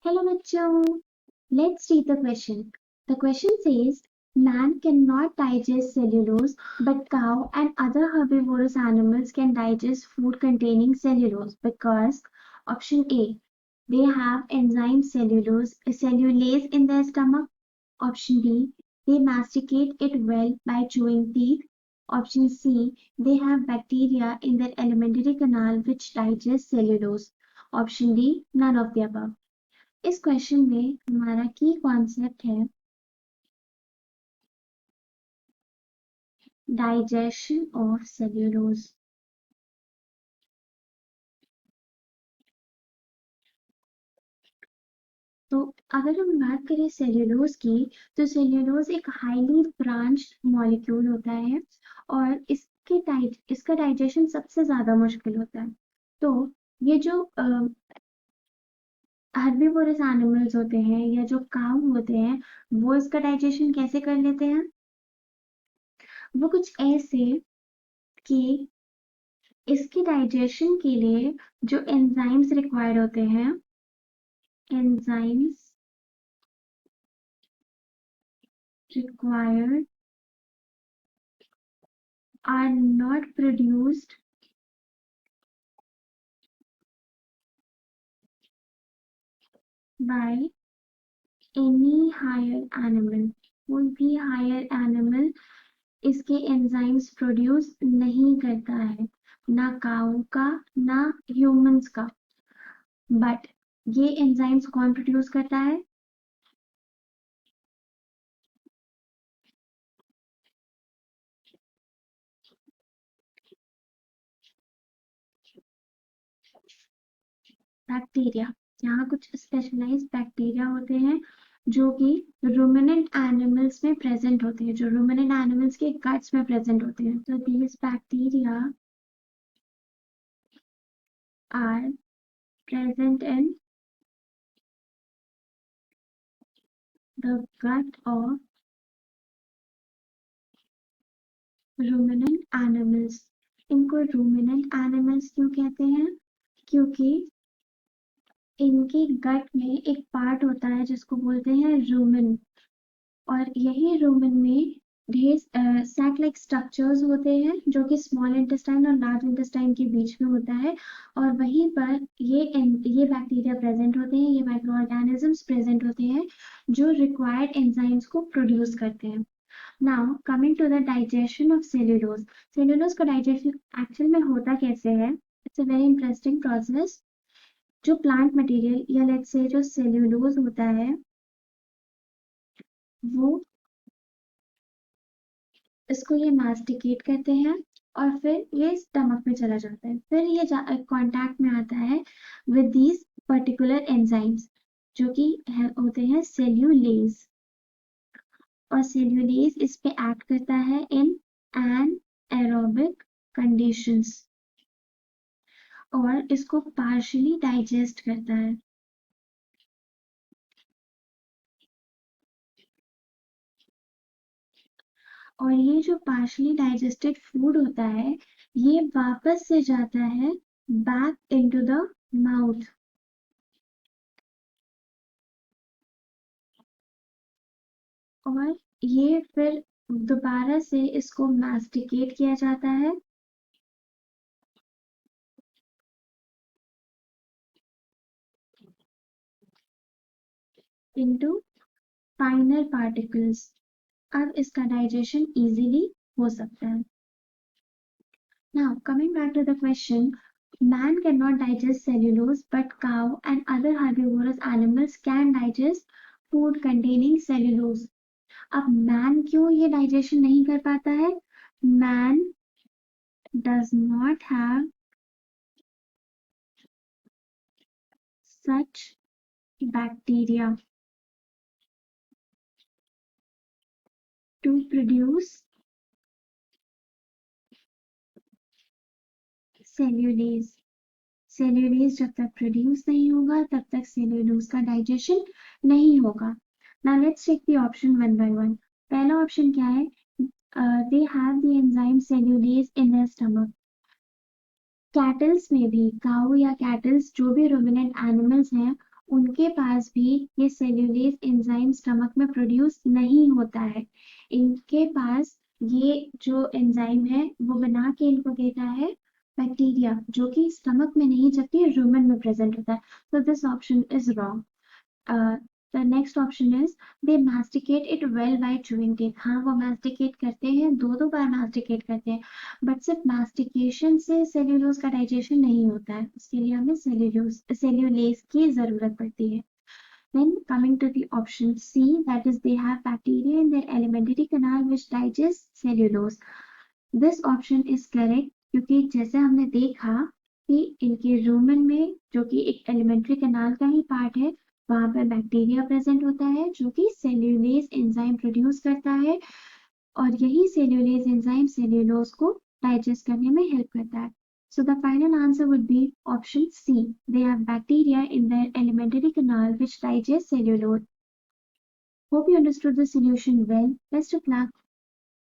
Hello बच्चों, let's read the question. The question says, man cannot digest cellulose, but cow and other herbivorous animals can digest food containing cellulose because option A, they have enzyme cellulase in their stomach. Option B, they masticate it well by chewing teeth. Option C, they have bacteria in their alimentary canal which digest cellulose. Option D, none of the above. इस question में हमारा की concept है digestion of cellulose. तो अगर हम बात करें सेल्यूलोज की, तो सेल्यूलोज एक हाईली ब्रांच्ड मॉलिक्यूल होता है और इसका डाइजेशन सबसे ज्यादा मुश्किल होता है। तो ये जो हर्बीवोरस एनिमल्स होते हैं या जो काऊ होते हैं, वो इसका डाइजेशन कैसे कर लेते हैं? वो कुछ ऐसे कि इसके डाइजेशन के लिए जो एंजाइम्स रिक्वायर्ड होते हैं, enzymes required are not produced by any higher animal। कोई भी हायर एनिमल इसके एंजाइम्स प्रोड्यूस नहीं करता है, ना काऊ का ना ह्यूमंस का। बट ये एंजाइम्स कौन प्रोड्यूस करता है? बैक्टीरिया। यहाँ कुछ स्पेशलाइज्ड बैक्टीरिया होते हैं जो कि रूमिनेंट एनिमल्स में प्रेजेंट होते हैं, जो रूमिनेंट एनिमल्स के गट्स में प्रेजेंट होते हैं। तो these bacteria are present in the gut of ruminant animals। इनको ruminant animals क्यों कहते हैं? क्योंकि इनके गट में एक पार्ट होता है जिसको बोलते हैं रूमिन, और यही रूमिन में ढेर सैक लाइक स्ट्रक्चर्स होते हैं जो कि स्मॉल इंटेस्टाइन और लार्ज इंटेस्टाइन के बीच में होता है, और वहीं पर ये बैक्टीरिया प्रेजेंट होते हैं, ये माइक्रो ऑर्गेनिजम्स प्रेजेंट होते हैं जो रिक्वायर्ड एंजाइम्स को प्रोड्यूस करते हैं। Now coming to the digestion of cellulose। cellulose का digestion एक्चुअल में होता कैसे है? It's a very interesting process। जो प्लांट मटेरियल या लेट्स से जो सेल्यूलोज होता है, वो इसको ये मास्टिकेट करते हैं और फिर ये स्टमक में चला जाता है। फिर ये कांटेक्ट में आता है विद दीज पर्टिकुलर एंजाइम्स जो कि होते हैं सेल्यूलेज, और सेल्यूलेज इस पे एक्ट करता है इन एन एरोबिक कंडीशंस और इसको पार्शियली डाइजेस्ट करता है। और ये जो पार्शियली डाइजेस्टेड फूड होता है, ये वापस से जाता है बैक इनटू द माउथ, और ये फिर दोबारा से इसको मास्टिकेट किया जाता है इनटू फाइनल पार्टिकल्स। अब इसका डाइजेशन इजीली हो सकता है। Now coming back to the question, man cannot digest cellulose, but cow and other herbivorous animals can digest food containing cellulose। अब मैन क्यों ये डाइजेशन नहीं कर पाता है? Man does not have such bacteria to produce cellulase. Cellulase जब तक produce नहीं होगा तब तक सेल्यूलोज का डाइजेशन नहीं होगा। Now let's check the option one by one. पहला ऑप्शन क्या है? They have the enzyme cellulase in their stomach. Cattles में भी, काऊ या कैटल्स जो भी रुमिनेंट एनिमल्स हैं, उनके पास भी ये सेल्यूलेज एंजाइम स्टमक में प्रोड्यूस नहीं होता है। इनके पास ये जो एंजाइम है वो बना के इनको देता है बैक्टीरिया, जो कि स्टमक में नहीं जबकि रूमेन में प्रेजेंट होता है। So this option is wrong. The next option is they masticate it well by chewing it. हाँ, वो masticate करते हैं, दो बार masticate करते हैं, बट सिर्फ mastication से सेल्यूलोज का डाइजेशन नहीं होता है, उसके लिए हमें सेल्यूलेज की जरूरत पड़ती है। Then coming to the option C, that is they have bacteria in their alimentary canal which digest cellulose. This option is correct क्योंकि जैसे हमने देखा कि इनके रूमेन में, जो कि एक एलिमेंट्री कैनाल का ही पार्ट है, वहां पर बैक्टीरिया प्रेजेंट होता है जो कि सेल्यूलेज एंजाइम प्रोड्यूस करता है, और यही सेल्यूलेज एंजाइम सेल्यूलोज को डाइजेस्ट करने में हेल्प करता है। So the final answer would be option C. They have bacteria in their alimentary canal which digest cellulose. Hope you understood the solution well. Best of luck.